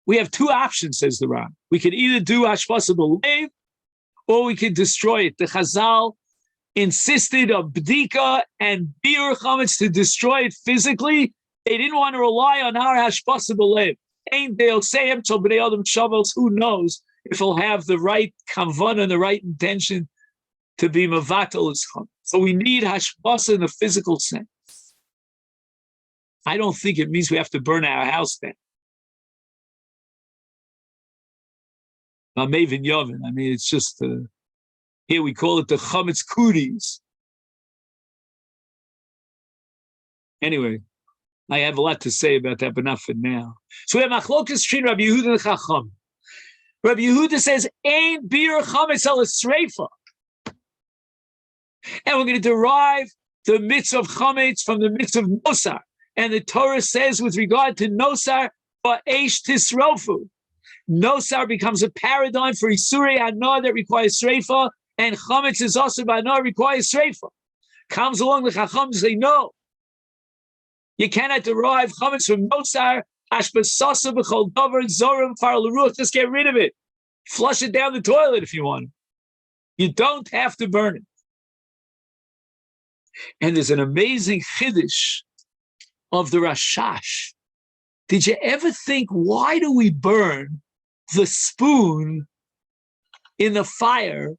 We have two options, says the Ran. We can either do Hashpasa B'Lev, or we can destroy it. The Chazal insisted on bdika and biur chametz to destroy it physically. They didn't want to rely on our Hashpasa B'Lev. Ain't they'll say him till b'nei adam shavels. Who knows if he'll have the right kavanah and the right intention to be mavatal his chametz. So we need Hashpasa in the physical sense. I don't think it means we have to burn our house down. Mavin Yovin. I mean, it's just here we call it the chametz kuris. Anyway, I have a lot to say about that, but not for now. So we have machlokas between Rabbi Yehuda and Chacham. Rabbi Yehuda says, "Ein biur chametz al sreifa," and we're going to derive the mitzvah of chametz from the mitzvah of nosar. And the Torah says, with regard to nosar, "Ba'esh tisrofu." Nosar becomes a paradigm for Isurei Hanah that requires Sreifa, and Chametz is also by Hanah requires Sreifa. Comes along the Chacham to say, no, you cannot derive Chametz from Nosar, Ashbasasa b'chol davar zorim far l'ruach, just get rid of it. Flush it down the toilet if you want. You don't have to burn it. And there's an amazing chiddush of the Rashash. Did you ever think, why do we burn the spoon in the fire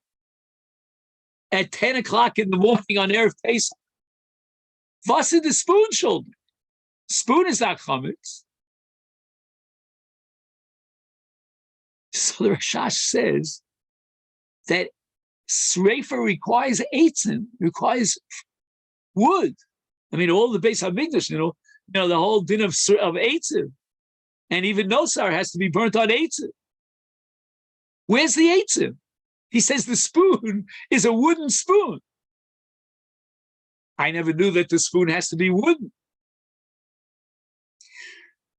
at 10 o'clock in the morning on Erev Pesach? Was in the spoon shoulder? Spoon is not chametz. So the Rashash says that Sreifa requires eitzim, requires wood. I mean, all the Beis HaMikdash, you know, the whole din of eitzim. And even nosar has to be burnt on eitzim. Where's the eitzim? He says the spoon is a wooden spoon. I never knew that the spoon has to be wooden.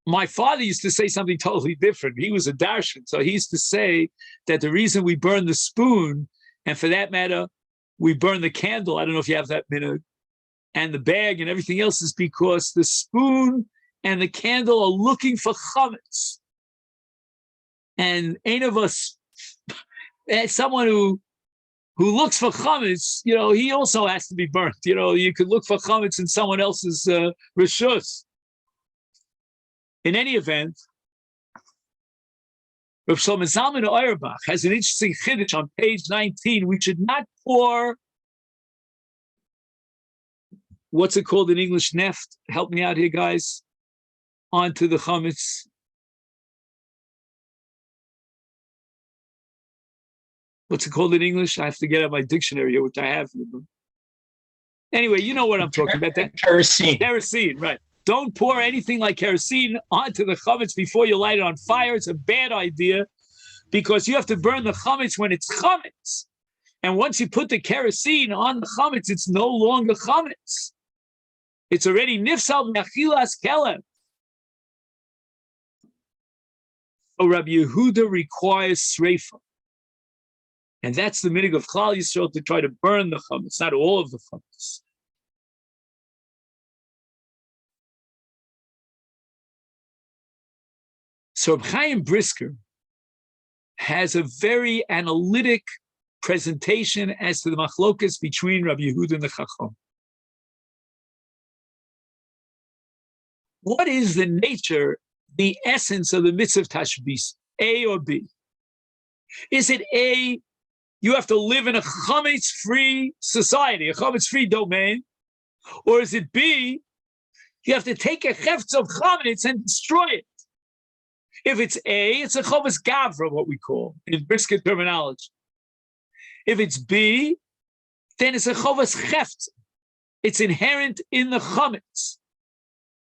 My father used to say something totally different. He was a darshan, so he used to say that the reason we burn the spoon, and for that matter, we burn the candle, I don't know if you have that minute, and the bag and everything else, is because the spoon and the candle are looking for chametz. And any of us, as someone who looks for chametz, you know, he also has to be burnt. You know, you could look for chametz in someone else's reshus. In any event, Rav Shlomo Zalman Auerbach has an interesting chiddush on page 19. We should not pour, what's it called in English, neft? Help me out here, guys. Onto the chametz. What's it called in English? I have to get out my dictionary here, which I have. Anyway, you know what I'm talking about. That Kerosene. Kerosene, right. Don't pour anything like kerosene onto the chametz before you light it on fire. It's a bad idea because you have to burn the chametz when it's chametz. And once you put the kerosene on the chametz, it's no longer chametz. It's already nifsal me'achilas kelem. So Rabbi Yehuda requires sreifa. And that's the minig of Klal Yisrael, to try to burn the chametz, not all of the chametz. So Reb Chaim Brisker has a very analytic presentation as to the machlokas between Rabbi Yehuda and the Chacham. What is the nature, the essence of the mitzvah of tashbis? A or B? Is it A, you have to live in a chametz-free society, a chametz-free domain? Or is it B, you have to take a hefts of chametz and destroy it? If it's A, it's a chovas gavra, what we call in brisket terminology. If it's B, then it's a chovas hefts. It's inherent in the chametz.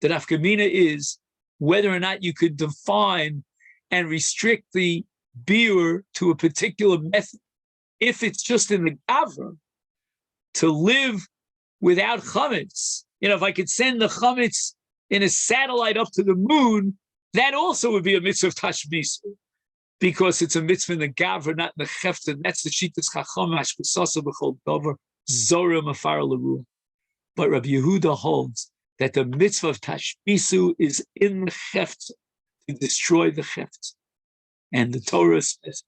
The nafkamina is whether or not you could define and restrict the biur to a particular method. If it's just in the gavra, to live without chametz, if I could send the chametz in a satellite up to the moon, that also would be a mitzvah of tashbisu, because it's a mitzvah in the gavra, not in the chefta. That's the shittas chacham hashbesasa b'chol davar zora mafar l'ruah. But Rabbi Yehuda holds that the mitzvah of tashbisu is in the chefta, to destroy the chefta. And the Torah specifies,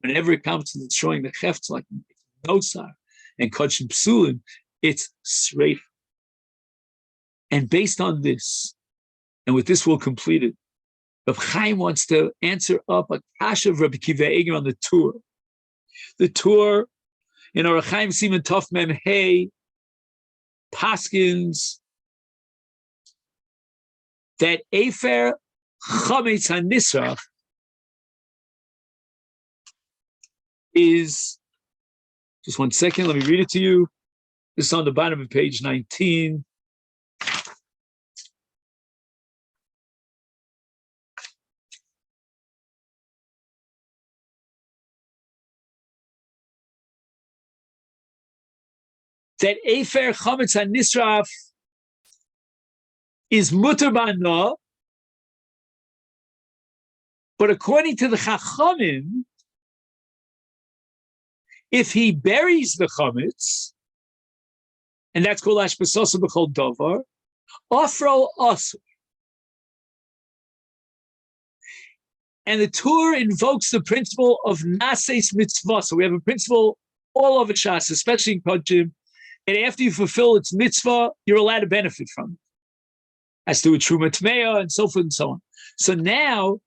whenever it comes to destroying the chefta, like nosar and kodshim psulim, it's sreif. And based on this, and with this we'll complete it, Rav Chaim wants to answer up a kasha of Rabbi Kiva Eger on the tour. The tour in Rav Chaim Siman Tov Mem Hey Paskins that Efer Chametz HaNisrach is, just one second, let me read it to you. This is on the bottom of page 19. That Efer Chametz HaNisraf is mutar ba'ana, but according to the Chachamim, if he buries the chametz, and that's called hashbesasa b'chol davar, afro asur. And the Torah invokes the principle of nases mitzvah. So we have a principle all over Shas, especially in Kodshim, and after you fulfill its mitzvah, you're allowed to benefit from it, as to a truma tmeya and so forth and so on. So now,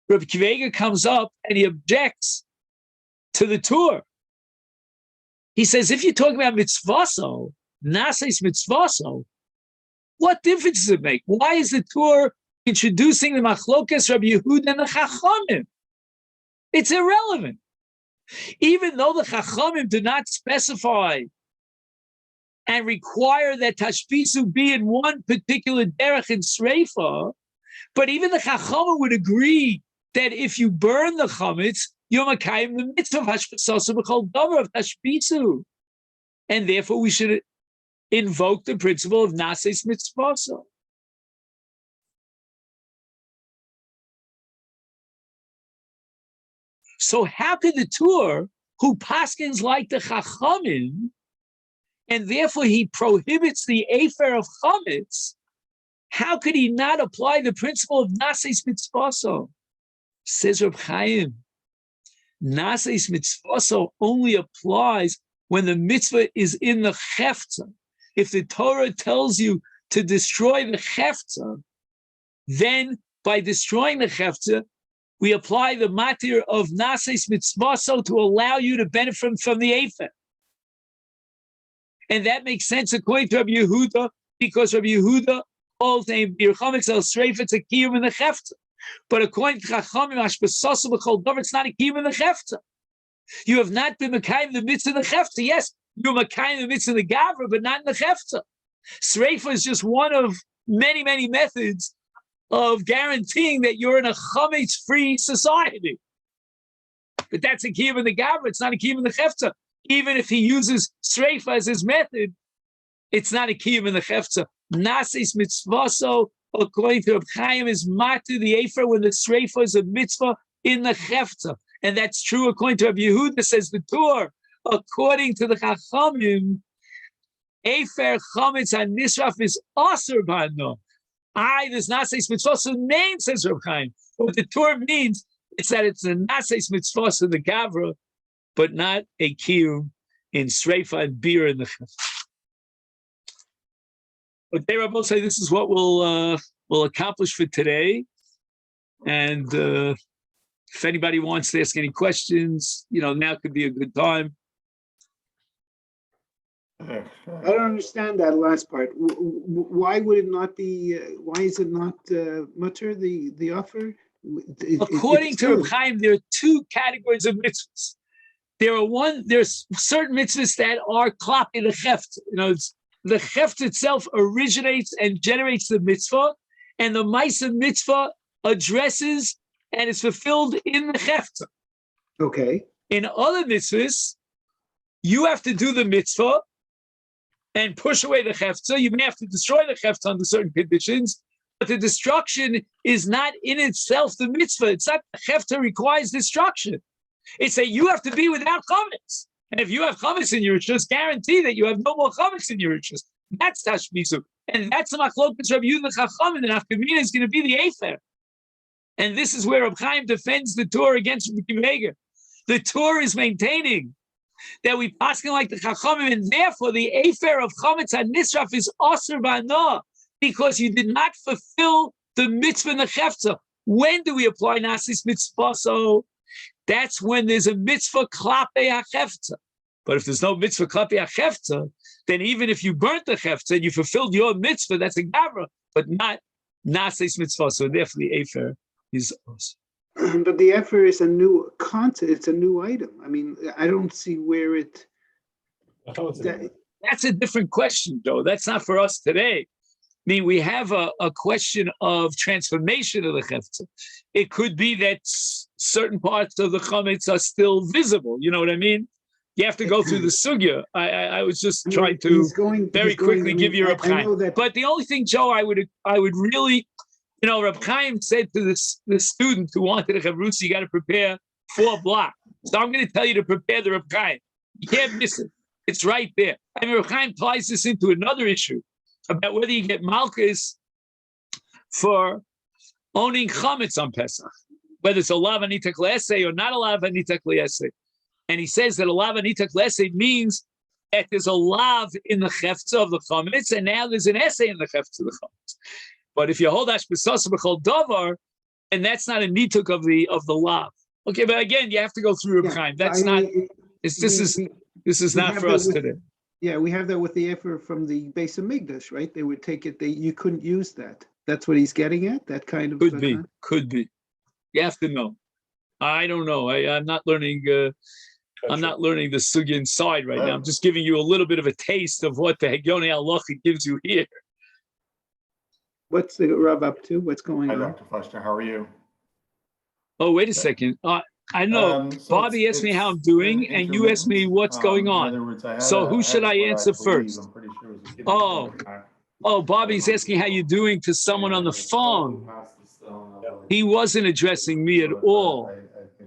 Rabbi Kiva Eger comes up and he objects to the Torah. He says, if you're talking about mitzvaso, nases mitzvaso, what difference does it make? Why is the Torah introducing the machlokas Rabbi Yehuda and the Chachamim? It's irrelevant. Even though the Chachamim do not specify and require that tashbisu be in one particular derech in sreifa, but even the Chachamim would agree that if you burn the chametz, you're makayim the mitzvah of hashbesasa b'chol davar of tashbisu, and therefore we should invoke the principle of nases mitzvasa. So how could the Torah, who paskins like the Chachamim, and therefore he prohibits the Efer of chametz, how could he not apply the principle of nases mitzvasa? Says Reb Chaim, nases mitzvasa only applies when the mitzvah is in the chefta. If the Torah tells you to destroy the chefta, then by destroying the chefta, we apply the matir of nases mitzvasa to allow you to benefit from the Efer. And that makes sense according to Rabbi Yehuda, because Rabbi Yehuda holds name bir chametz el sreif, it's a kiyum in the chefta. But according to Chachamim, hashbesasa b'chol davar, it's not a kiyum in the chefta. You have not been makayim the mitzvah in the chefta. Yes, you're makayim the mitzvah in the gavra, but not in the chefta. Sreifa is just one of many, many methods of guaranteeing that you're in a chametz-free society. But that's a kiyum in the gavra. It's not a kiyum in the chefta. Even if he uses sreifa as his method, it's not a kiyum in the chefta. Nases mitzvaso, according to Reb Chaim, is matu the Efer when the sreifa is a mitzvah in the chefta. And that's true according to Rabbi Yehuda, says the Torah. According to the Chachamim, Efer chametz hanisraf is asur b'ano. There's nases mitzvaso name, says Reb Chaim. What the Torah means, it's that it's a nases mitzvaso in the gavra, but not a kiyum in sreifa and beer in the chefta. Okay, Rabbi, say this is what we'll accomplish for today. And if anybody wants to ask any questions, now could be a good time. I don't understand that last part. Why would it not be? Why is it not mutter the offer? According to Reb Chaim, there are two categories of mitzvahs. There's certain mitzvahs that are klapi the cheft. The cheft itself originates and generates the mitzvah, and the ma'aseh mitzvah addresses and is fulfilled in the cheft. Okay. In other mitzvahs, you have to do the mitzvah and push away the chefta. You may have to destroy the chefta under certain conditions, but the destruction is not in itself the mitzvah. It's not the chefta requires destruction. It's that you have to be without chametz. And if you have chametz in your rishus, guarantee that you have no more chametz in your rishus. That's tashmisu. And that's the machlokas Rabbi Yehuda Chacham, and the nafkamina is going to be the afer. And this is where Reb Chaim defends the Torah against Rabbi Kiva. The Torah is maintaining that we paskin like the Chachamim, and therefore the afer of chametz hanisraf is aser b'ana, because you did not fulfill the mitzvah in the chefta. When do we apply nasis mitzvah? So that's when there's a mitzvah klape hachefta. But if there's no mitzvah klape hachefta, then even if you burnt the chefta and you fulfilled your mitzvah, that's a gavra, but not nasis mitzvah. So therefore the afer is aser. But the effort is a new concept. It's a new item. I mean, I don't see where it. That's a different question, Joe. That's not for us today. I mean, we have a question of transformation of the chefta. It could be that certain parts of the chametz are still visible. You know what I mean? You have to go through the sugya. I was just trying to very quickly give you Reb Chaim. But the only thing, Joe, I would really. Reb Chaim said to the student who wanted a chavrutz, you got to prepare 4 blocks. So I'm going to tell you to prepare the Reb Chaim. You can't miss it. It's right there. I mean, Reb Chaim ties this into another issue about whether you get malchus for owning chametz on Pesach, whether it's a lav anitak le'esei or not a lav anitak le'esei. And he says that a lav anitak le'esei means that there's a lav in the chefza of the chametz, and now there's an essay in the chefza of the chametz. But if you hold ashbesasa b'chol davar, and that's not a nituk of the lav. Okay, but again, you have to go through Reb Chaim. That's not. This is not for us today. Yeah, we have that with the effort from the base of Migdash, right? They would take it. You couldn't use that. That's what he's getting at. That kind of could be. You have to know. I don't know. I'm not learning. I'm not learning the sugya inside right now. I'm just giving you a little bit of a taste of what the Hegyonei Halacha gives you here. What's the Rav up to? What's going on? Hi, Dr. Foster. How are you? Oh, wait a second. I know. So Bobby asked me how I'm doing, and you asked me what's going on. Words, so who should I answer first? Bobby's asking how you're doing to someone on the phone. He wasn't addressing me at all.